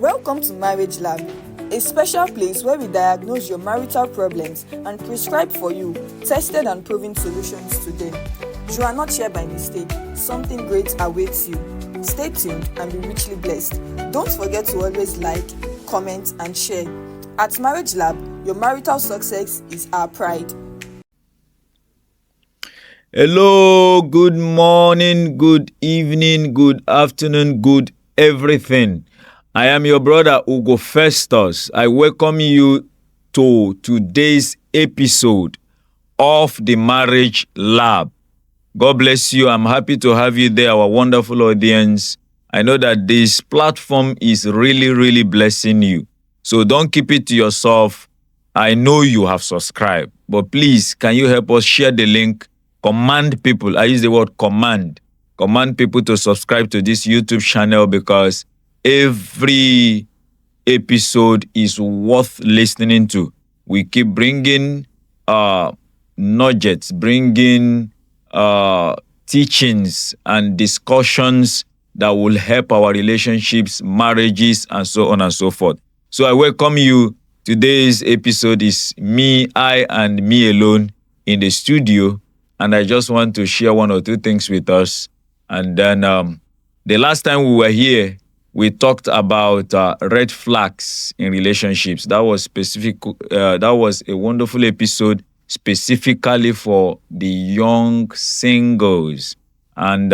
Welcome to Marriage Lab, a special place where we diagnose your marital problems and prescribe for you tested and proven solutions to them. You are not here by mistake. Something great awaits you. Stay tuned and be richly blessed. Don't forget to always like, comment, and share. At Marriage Lab, your marital success is our pride. Hello, good morning, good evening, good afternoon, good everything. I am your brother Ugo Festus. I welcome you to today's episode of the Marriage Lab. God bless you. I'm happy to have you there, our wonderful audience. I know that this platform is really blessing you. So don't keep it to yourself. I know you have subscribed, but please, can you help us share the link? Command people. I use the word command. Command people to subscribe to this YouTube channel because every episode is worth listening to. We keep bringing nuggets, bringing teachings and discussions that will help our relationships, marriages, and so on and so forth. So I welcome you. Today's episode is I and me alone in the studio. And I just want to share one or two things with us. And then the last time we were here, we talked about red flags in relationships. That was that was a wonderful episode specifically for the young singles. And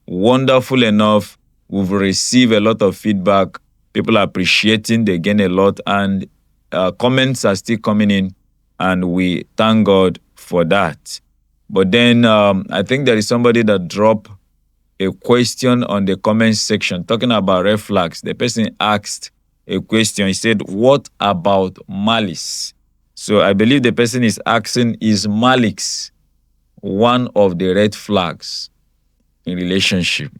wonderful enough, we've received a lot of feedback. People are appreciating, they gain a lot, and comments are still coming in, and we thank God for that. But then I think there is somebody that dropped a question on the comment section talking about red flags. The person asked a question. He said, what about malice? So I believe the person is asking, is malice one of the red flags in relationship?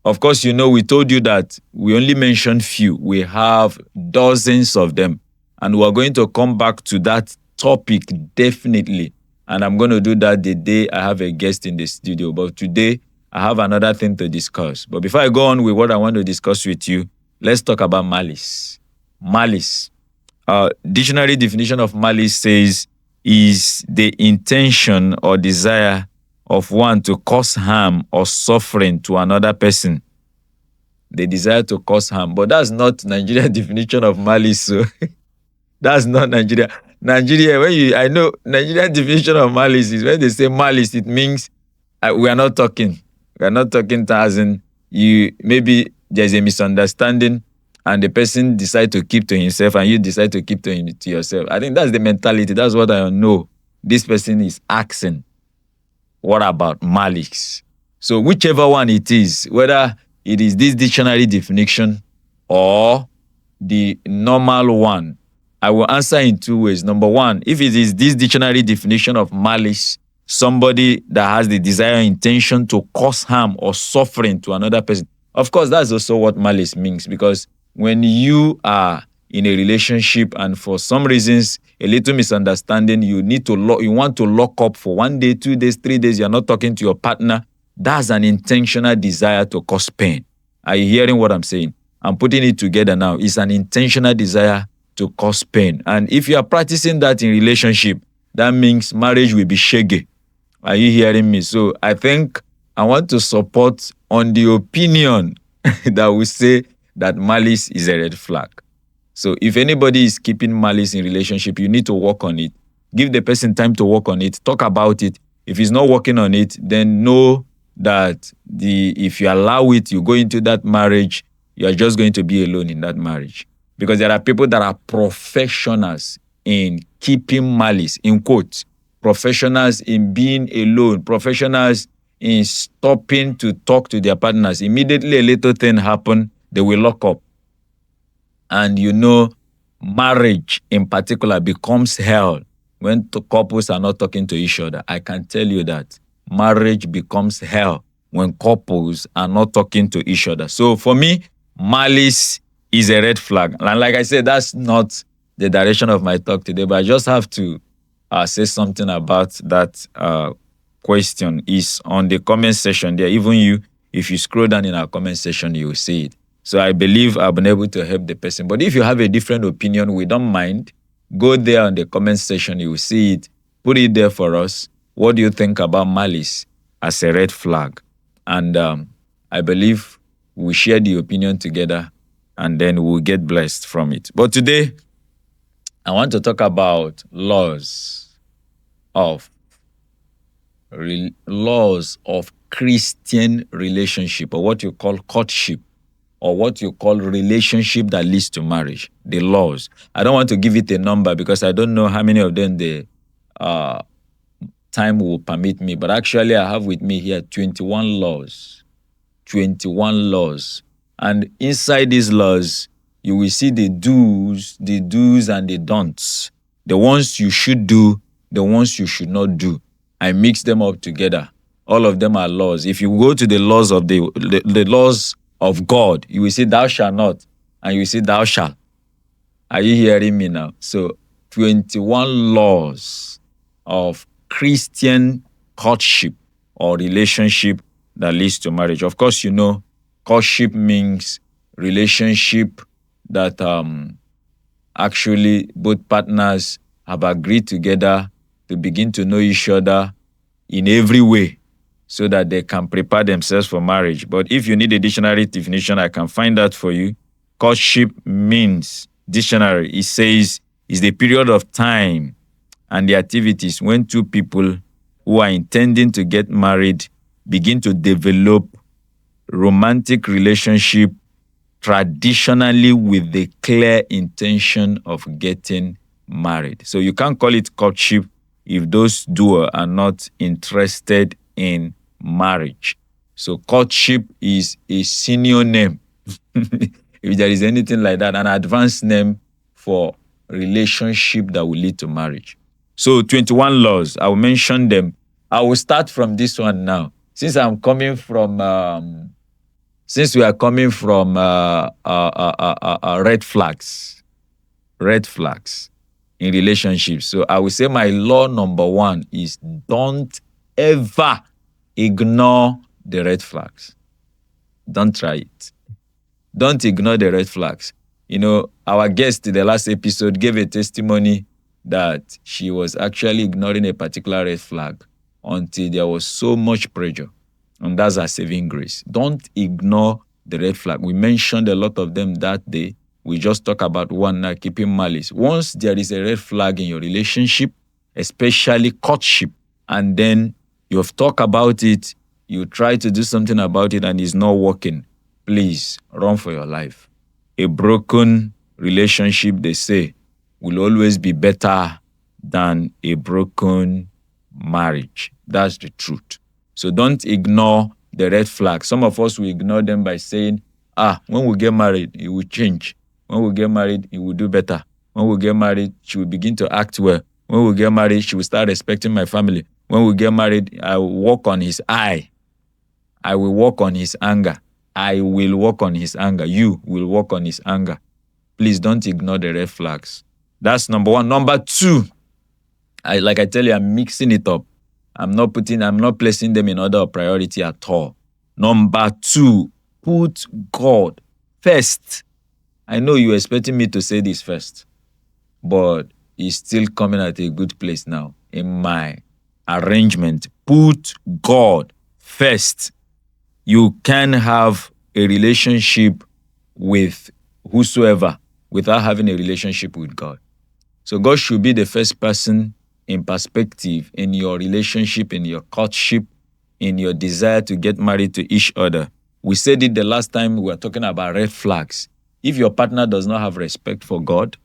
Of course, you know, we told you that we only mentioned few. We have dozens of them. And we're going to come back to that topic definitely. And I'm going to do that the day I have a guest in the studio. But today, I have another thing to discuss. But before I go on with what I want to discuss with you, let's talk about malice. Malice. Dictionary definition of malice says is the intention or desire of one to cause harm or suffering to another person. The desire to cause harm. But that's not Nigerian definition of malice. So that's not Nigeria. I know Nigerian definition of malice is when they say malice, it means we are not talking. We are not talking as in you, maybe there's a misunderstanding and the person decides to keep to himself and you decide to keep to yourself. I think that's the mentality. That's what I know. This person is asking, what about malice? So whichever one it is, whether it is this dictionary definition or the normal one, I will answer in two ways. Number one, if it is this dictionary definition of malice, somebody that has the desire and intention to cause harm or suffering to another person. Of course, that's also what malice means, because when you are in a relationship and for some reasons, a little misunderstanding, you want to lock up for 1 day, 2 days, 3 days, you're not talking to your partner, that's an intentional desire to cause pain. Are you hearing what I'm saying? I'm putting it together now. It's an intentional desire to cause pain. And if you are practicing that in relationship, that means marriage will be shaggy. Are you hearing me? So I think I want to support on the opinion that we say that malice is a red flag. So if anybody is keeping malice in relationship, you need to work on it. Give the person time to work on it. Talk about it. If he's not working on it, then know that if you allow it, you go into that marriage, you're just going to be alone in that marriage. Because there are people that are professionals in keeping malice, in quotes, professionals in being alone, professionals in stopping to talk to their partners. Immediately a little thing happens, they will lock up. And you know, marriage in particular becomes hell when couples are not talking to each other. I can tell you that. Marriage becomes hell when couples are not talking to each other. So for me, malice is a red flag. And like I said, that's not the direction of my talk today, but I just have to say something about that question. Is on the comment section there. Even you, if you scroll down in our comment section, you will see it. So I believe I've been able to help the person. But if you have a different opinion, we don't mind. Go there on the comment section. You will see it. Put it there for us. What do you think about malice as a red flag? And I believe we share the opinion together and then we'll get blessed from it. But today, I want to talk about laws of Christian relationship, or what you call courtship, or what you call relationship that leads to marriage. The laws. I don't want to give it a number because I don't know how many of them the time will permit me. But actually, I have with me here 21 laws. 21 laws. And inside these laws, you will see the do's and the don'ts. The ones you should do, the ones you should not do. I mix them up together. All of them are laws. If you go to the laws of the laws of God, you will see thou shalt not, and you will see thou shalt. Are you hearing me now? So 21 laws of Christian courtship or relationship that leads to marriage. Of course, you know, courtship means relationship that actually both partners have agreed together to begin to know each other in every way so that they can prepare themselves for marriage. But if you need a dictionary definition, I can find that for you. Courtship means, dictionary, it says, is the period of time and the activities when two people who are intending to get married begin to develop romantic relationship, traditionally with the clear intention of getting married. So you can't call it courtship if those duo are not interested in marriage. So courtship is a senior name, if there is anything like that, an advanced name for relationship that will lead to marriage. So 21 laws, I will mention them. I will start from this one now. Since we are coming from red flags in relationships. So I will say my law number 1 is don't ever ignore the red flags. Don't try it. Don't ignore the red flags. You know, our guest in the last episode gave a testimony that she was actually ignoring a particular red flag until there was so much pressure. And that's our saving grace. Don't ignore the red flag. We mentioned a lot of them that day. We just talk about one now, keeping malice. Once there is a red flag in your relationship, especially courtship, and then you have talked about it, you try to do something about it and it's not working, please run for your life. A broken relationship, they say, will always be better than a broken marriage. That's the truth. So don't ignore the red flags. Some of us will ignore them by saying, when we get married, it will change. When we get married, it will do better. When we get married, she will begin to act well. When we get married, she will start respecting my family. When we get married, I will walk on his eye. I will walk on his anger. I will walk on his anger. You will walk on his anger. Please don't ignore the red flags. That's number 1. Number 2, like I tell you, I'm mixing it up. I'm not placing them in order of priority at all. Number 2, put God first. I know you're expecting me to say this first, but it's still coming at a good place now in my arrangement. Put God first. You can have a relationship with whosoever without having a relationship with God. So God should be the first person in perspective in your relationship, in your courtship, in your desire to get married to each other. We said it the last time we were talking about red flags. If your partner does not have respect for God,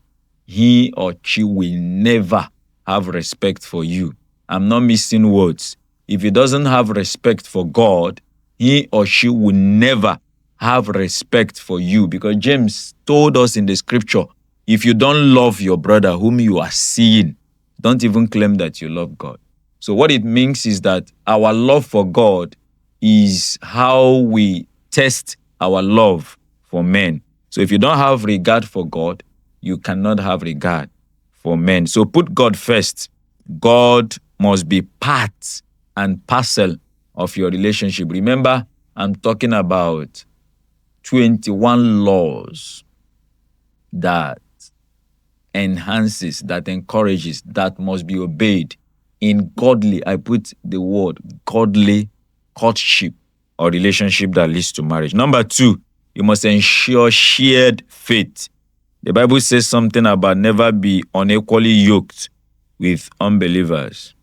he or she will never have respect for you. I'm not missing words. If he doesn't have respect for God, he or she will never have respect for you. Because James told us in the scripture, if you don't love your brother whom you are seeing, don't even claim that you love God. So what it means is that our love for God is how we test our love for men. So if you don't have regard for God, you cannot have regard for men. So put God first. God must be part and parcel of your relationship. Remember, I'm talking about 21 laws that enhances, that encourages, that must be obeyed in godly, I put the word godly courtship or relationship that leads to marriage. Number 2, you must ensure shared faith. The Bible says something about never be unequally yoked with unbelievers.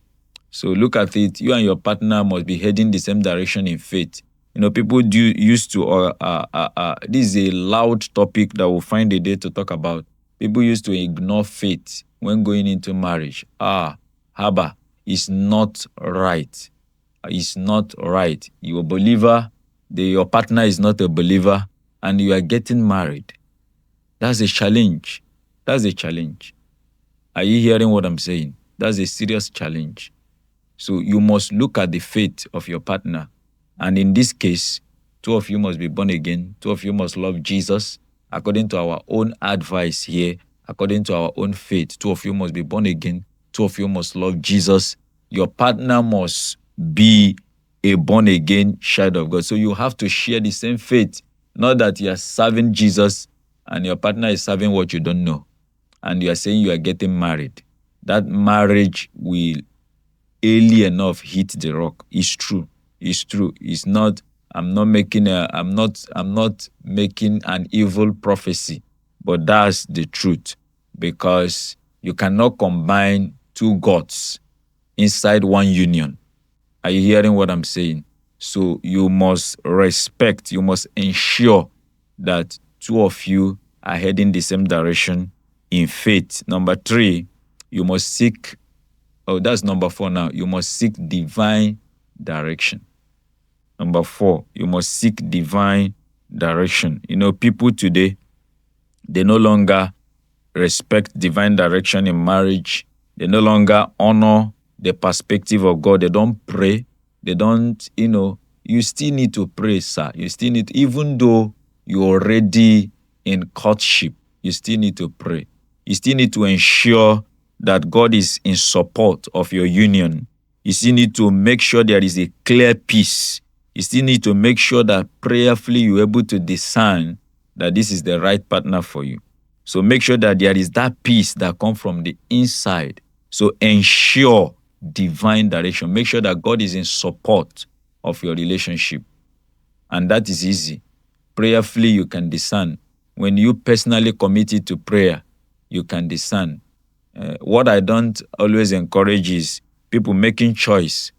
So look at it. You and your partner must be heading the same direction in faith. People used to, this is a loud topic that we'll find a day to talk about. People used to ignore faith when going into marriage. Haba, it's not right. It's not right. You're a believer, your partner is not a believer, and you are getting married. That's a challenge. That's a challenge. Are you hearing what I'm saying? That's a serious challenge. So you must look at the faith of your partner. And in this case, 2 of you must be born again. 2 of you must love Jesus. According to our own advice here, according to our own faith, 2 of you must be born again. 2 of you must love Jesus. Your partner must be a born-again child of God. So you have to share the same faith. Not that you are serving Jesus and your partner is serving what you don't know. And you are saying you are getting married. That marriage will early enough hit the rock. It's true. It's true. It's not, I'm not making an evil prophecy, but that's the truth, because you cannot combine 2 gods inside one union. Are you hearing what I'm saying? So you must respect, you must ensure that 2 of you are heading the same direction in faith. Number 3, you must seek, that's number 4 now. You must seek divine direction. Number 4, you must seek divine direction. People today, they no longer respect divine direction in marriage. They no longer honor the perspective of God. They don't pray. They don't, you still need to pray, sir. You still need, even though you're already in courtship, you still need to pray. You still need to ensure that God is in support of your union. You still need to make sure there is a clear peace. You still need to make sure that prayerfully you're able to discern that this is the right partner for you. So make sure that there is that peace that comes from the inside. So ensure divine direction. Make sure that God is in support of your relationship. And that is easy. Prayerfully, you can discern. When you personally committed to prayer, you can discern. What I don't always encourage is people making choice.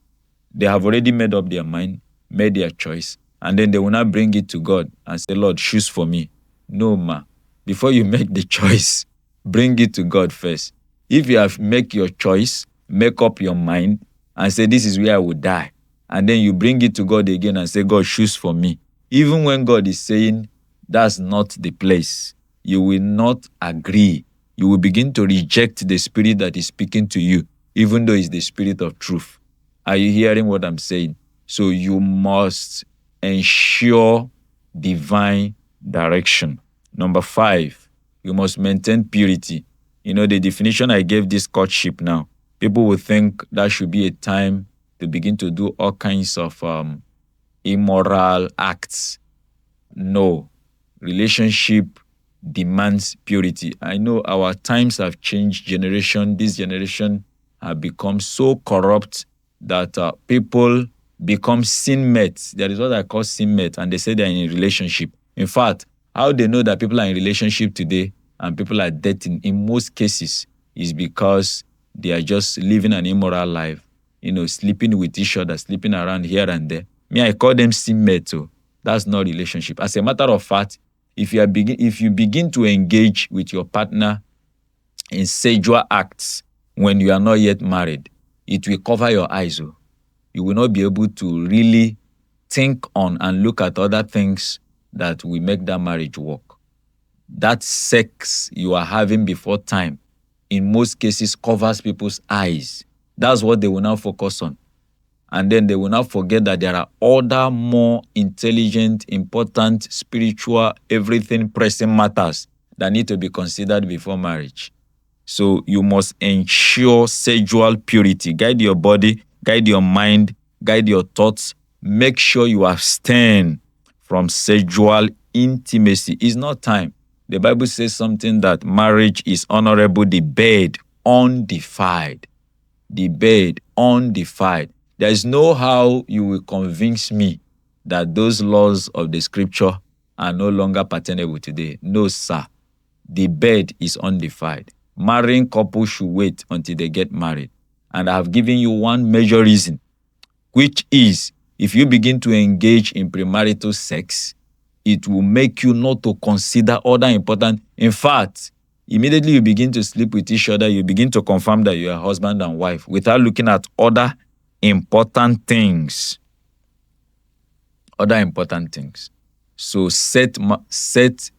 They have already made up their mind, made their choice, and then they will not bring it to God and say, Lord, choose for me. No, ma. Before you make the choice, bring it to God first. If you have made your choice, make up your mind and say, this is where I will die. And then you bring it to God again and say, God, choose for me. Even when God is saying, that's not the place, you will not agree. You will begin to reject the spirit that is speaking to you, even though it's the spirit of truth. Are you hearing what I'm saying? So you must ensure divine direction. Number 5, you must maintain purity. The definition I gave this courtship now, people will think that should be a time to begin to do all kinds of immoral acts. No. Relationship demands purity. I know our times have changed. This generation have become so corrupt that people become sin mates. There is what I call sin mates, and they say they're in a relationship. In fact, how they know that people are in relationship today and people are dating in most cases is because they are just living an immoral life, sleeping with each other, sleeping around here and there. Me, I call them sin mates. That's not relationship. As a matter of fact, if you begin to engage with your partner in sexual acts when you are not yet married, it will cover your eyes. You will not be able to really think on and look at other things that will make that marriage work. That sex you are having before time, in most cases, covers people's eyes. That's what they will now focus on. And then they will not forget that there are other more intelligent, important, spiritual, everything pressing matters that need to be considered before marriage. So you must ensure sexual purity. Guide your body, guide your mind, guide your thoughts. Make sure you abstain from sexual intimacy. It's not time. The Bible says something that marriage is honorable, the bed undefiled. The bed undefiled. There is no how you will convince me that those laws of the scripture are no longer pertainable today. No, sir. The bed is undefiled. Marrying couples should wait until they get married. And I have given you one major reason, which is if you begin to engage in premarital sex, it will make you not to consider other important. In fact, immediately you begin to sleep with each other, you begin to confirm that you are husband and wife without looking at other important things. Other important things. So set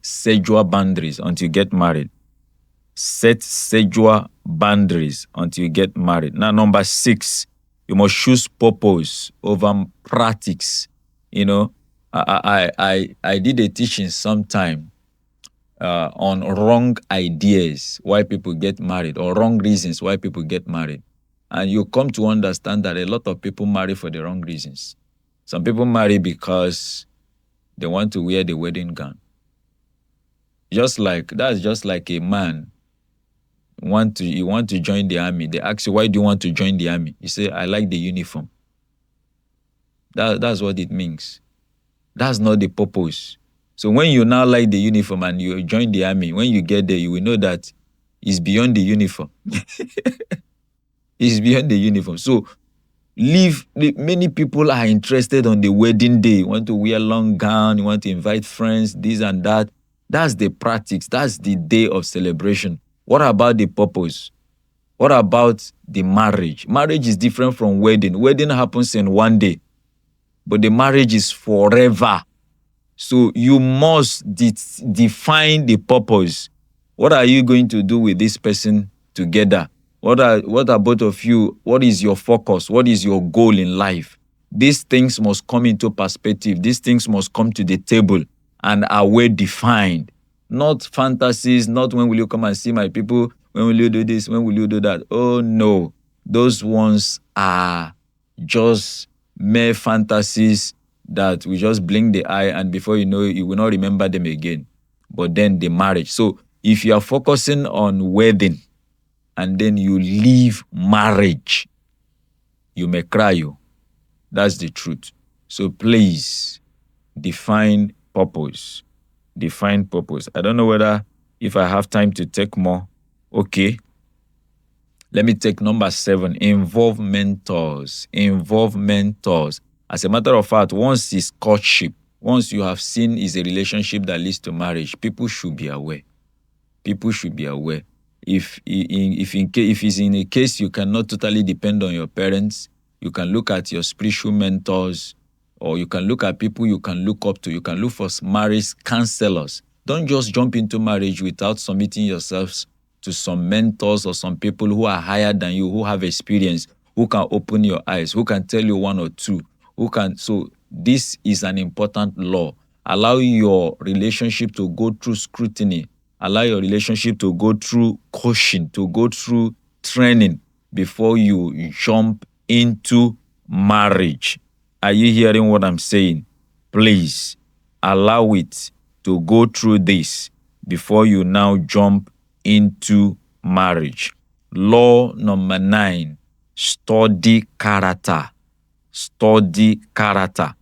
sexual boundaries until you get married. Set sexual boundaries until you get married. Now, number 6, you must choose purpose over practice. You know, I did a teaching sometime on wrong ideas why people get married, or wrong reasons why people get married. And you come to understand that a lot of people marry for the wrong reasons. Some people marry because they want to wear the wedding gown. That's just like a man you want to join the army. They ask you, why do you want to join the army? You say, I like the uniform. That's what it means. That's not the purpose. So when you now like the uniform and you join the army, when you get there, you will know that it's beyond the uniform. It's beyond the uniform. So many people are interested on the wedding day. You want to wear long gown, you want to invite friends, this and that. That's the practice. That's the day of celebration. What about the purpose? What about the marriage? Marriage is different from wedding. Wedding happens in one day, but the marriage is forever. So you must define the purpose. What are you going to do with this person together? What are both of you? What is your focus? What is your goal in life? These things must come into perspective. These things must come to the table and are well defined. Not fantasies, not when will you come and see my people, when will you do this, when will you do that. Oh no, those ones are just mere fantasies that we just blink the eye and before you know it, you will not remember them again. But then the marriage. So if you are focusing on wedding and then you leave marriage, you may cry you. That's the truth. So please define purpose. Define purpose. I don't know whether if I have time to take more. Okay. Let me take number 7. Involve mentors. Involve mentors. As a matter of fact, once it's courtship, once you have seen is a relationship that leads to marriage, people should be aware. People should be aware. If it's in a case you cannot totally depend on your parents, you can look at your spiritual mentors, or you can look at people you can look up to. You can look for marriage counselors. Don't just jump into marriage without submitting yourselves to some mentors or some people who are higher than you, who have experience, who can open your eyes, who can tell you one or two, So this is an important law. Allow your relationship to go through scrutiny. Allow your relationship to go through coaching, to go through training before you jump into marriage. Are you hearing what I'm saying? Please allow it to go through this before you now jump into marriage. Law number 9, study character. Study character.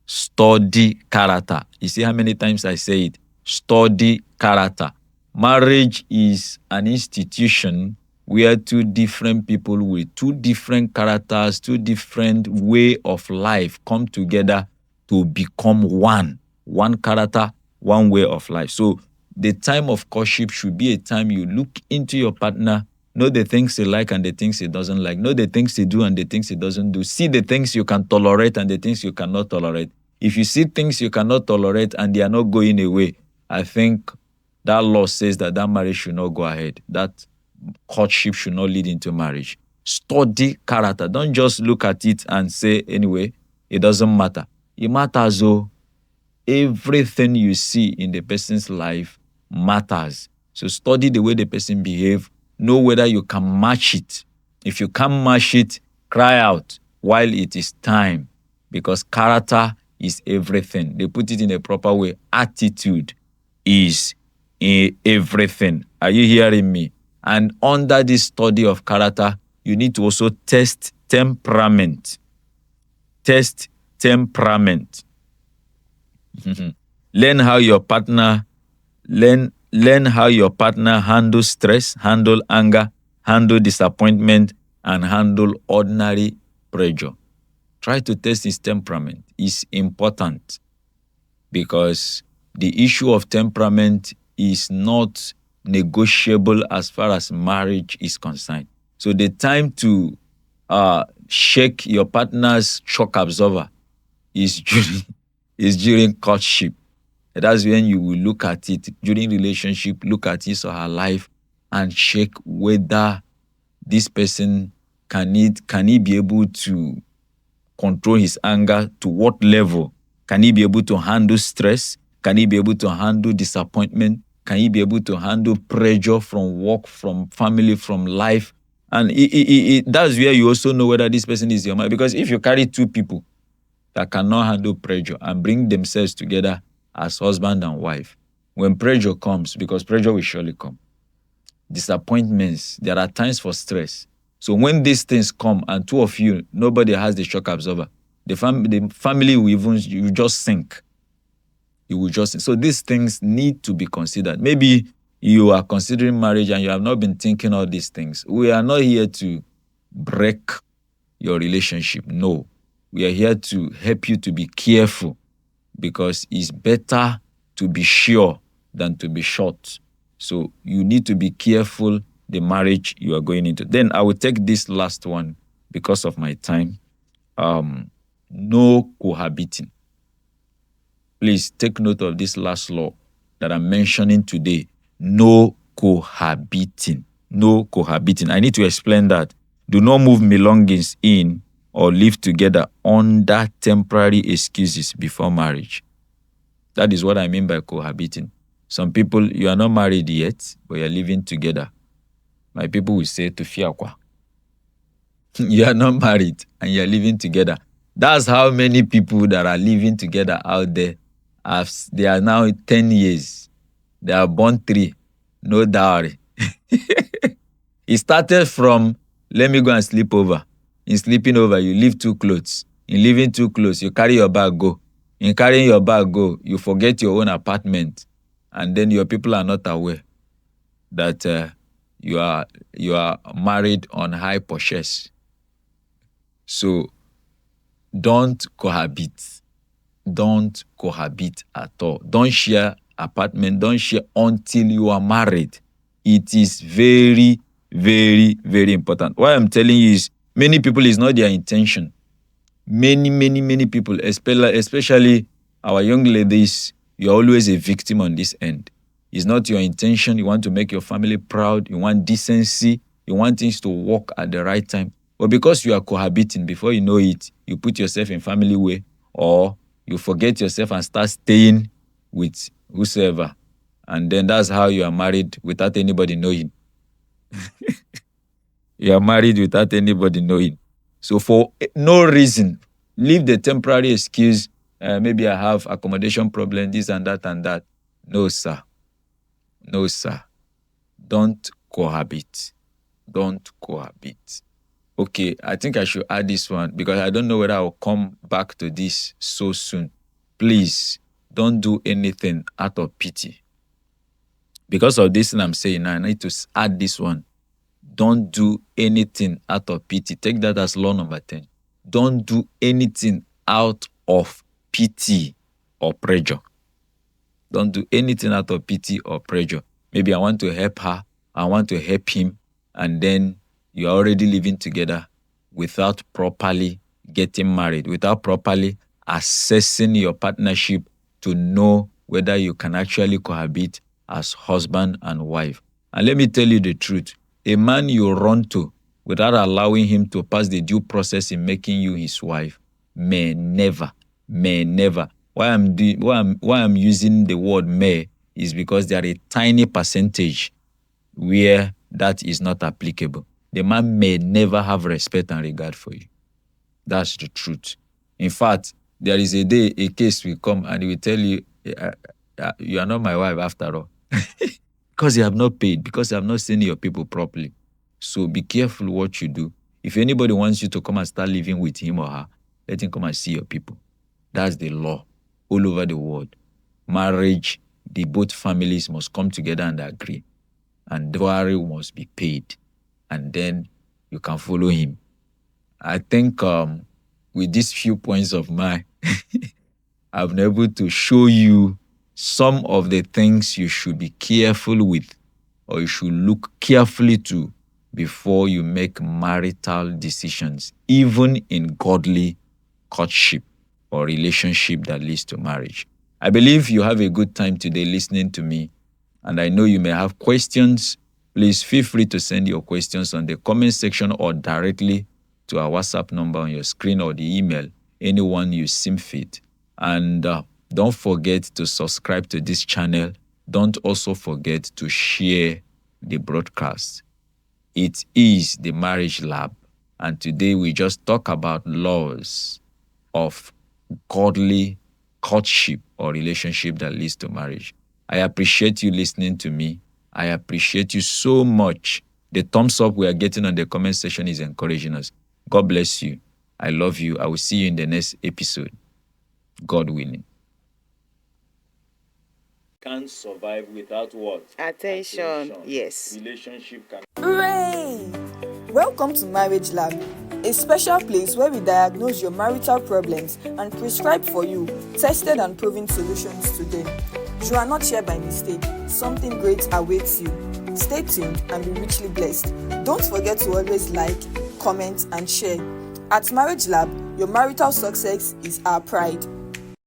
Study character. You see how many times I say it? Study character. Marriage is an institution where two different people with two different characters, two different way of life come together to become one. One character, one way of life. So the time of courtship should be a time you look into your partner, know the things he like and the things he doesn't like, know the things he do and the things he doesn't do, see the things you can tolerate and the things you cannot tolerate. If you see things you cannot tolerate and they are not going away, I think that law says that marriage should not go ahead. That courtship should not lead into marriage. Study character. Don't just look at it and say, anyway, it doesn't matter. It matters, though. Everything you see in the person's life matters. So study the way the person behaves. Know whether you can match it. If you can't match it, cry out while it is time. Because character is everything. They put it in a proper way. Attitude is everything. Are you hearing me? And under this study of character, you need to also test temperament. Test temperament. Learn how your partner handle stress, handle anger, handle disappointment, and handle ordinary pressure. Try to test his temperament. It's important because the issue of temperament is not negotiable as far as marriage is concerned. So the time to shake your partner's shock absorber is during courtship. That's when you will look at it during relationship, look at his or her life and check whether this person can he be able to control his anger to what level? Can he be able to handle stress? Can he be able to handle disappointment? Can he be able to handle pressure from work, from family, from life? And that's where you also know whether this person is your man. Because if you carry two people that cannot handle pressure and bring themselves together as husband and wife, when pressure comes, because pressure will surely come, disappointments, there are times for stress. So when these things come and two of you, nobody has the shock absorber, the family will you just sink. You will just sink. So these things need to be considered. Maybe you are considering marriage and you have not been thinking all these things. We are not here to break your relationship. No. We are here to help you to be careful because it's better to be sure than to be short. So you need to be careful the marriage you are going into. Then I will take this last one because of my time. No cohabiting. Please take note of this last law that I'm mentioning today. No cohabiting. No cohabiting. I need to explain that. Do not move belongings in or live together under temporary excuses before marriage. That is what I mean by cohabiting. Some people, you are not married yet, but you're living together. My people will say to fiakwa. You are not married and you're living together. That's how many people that are living together out there, they are now 10 years. They are born 3, no dowry. It started from, let me go and sleep over. In sleeping over, you leave 2 clothes. In leaving 2 clothes, you carry your bag, go. In carrying your bag, go, you forget your own apartment. And then your people are not aware that you are married on high purchase. So don't cohabit. Don't cohabit at all. Don't share apartment. Don't share until you are married. It is very, very, very important. What I'm telling you is many people, is not their intention. Many people, especially our young ladies, you're always a victim on this end. It's not your intention. You want to make your family proud. You want decency. You want things to work at the right time. But because you are cohabiting, before you know it, you put yourself in family way, or you forget yourself and start staying with whosoever. And then that's how you are married without anybody knowing. You are married without anybody knowing. So for no reason, leave the temporary excuse, maybe I have accommodation problem, this and that and that. No, sir. No, sir. Don't cohabit. Don't cohabit. Okay, I think I should add this one because I don't know whether I'll come back to this so soon. Please, don't do anything out of pity. Because of this thing I'm saying now, I need to add this one. Don't do anything out of pity. Take that as law number 10. Don't do anything out of pity or pressure. Don't do anything out of pity or pressure. Maybe I want to help her, I want to help him, and then you are already living together without properly getting married, without properly assessing your partnership to know whether you can actually cohabit as husband and wife. And let me tell you the truth. A man you run to without allowing him to pass the due process in making you his wife may never. Why I'm using the word may is because there are a tiny percentage where that is not applicable. The man may never have respect and regard for you. That's the truth. In fact, there is a day a case will come and he will tell you, you are not my wife after all. Because you have not paid, because you have not seen your people properly. So be careful what you do. If anybody wants you to come and start living with him or her, let him come and see your people. That's the law all over the world. Marriage, the both families must come together and agree. And dowry must be paid. And then you can follow him. I think with these few points of mine, I've been able to show you some of the things you should be careful with, or you should look carefully to before you make marital decisions, even in godly courtship or relationship that leads to marriage. I believe you have a good time today listening to me, and I know you may have questions. Please feel free to send your questions on the comment section or directly to our WhatsApp number on your screen or the email, anyone you seem fit. And don't forget to subscribe to this channel. Don't also forget to share the broadcast. It is the Marriage Lab, and today we just talk about laws of godly courtship or relationship that leads to marriage. I appreciate you listening to me. I appreciate you so much. The thumbs up we are getting on the comment section is encouraging us. God bless you. I love you. I will see you in the next episode. God willing. Can't survive without what? Attention. Yes. Relationship can. Hooray! Welcome to Marriage Lab, a special place where we diagnose your marital problems and prescribe for you tested and proven solutions to them. You are not here by mistake. Something great awaits you. Stay tuned and be richly blessed. Don't forget to always like, comment, and share. At Marriage Lab, your marital success is our pride.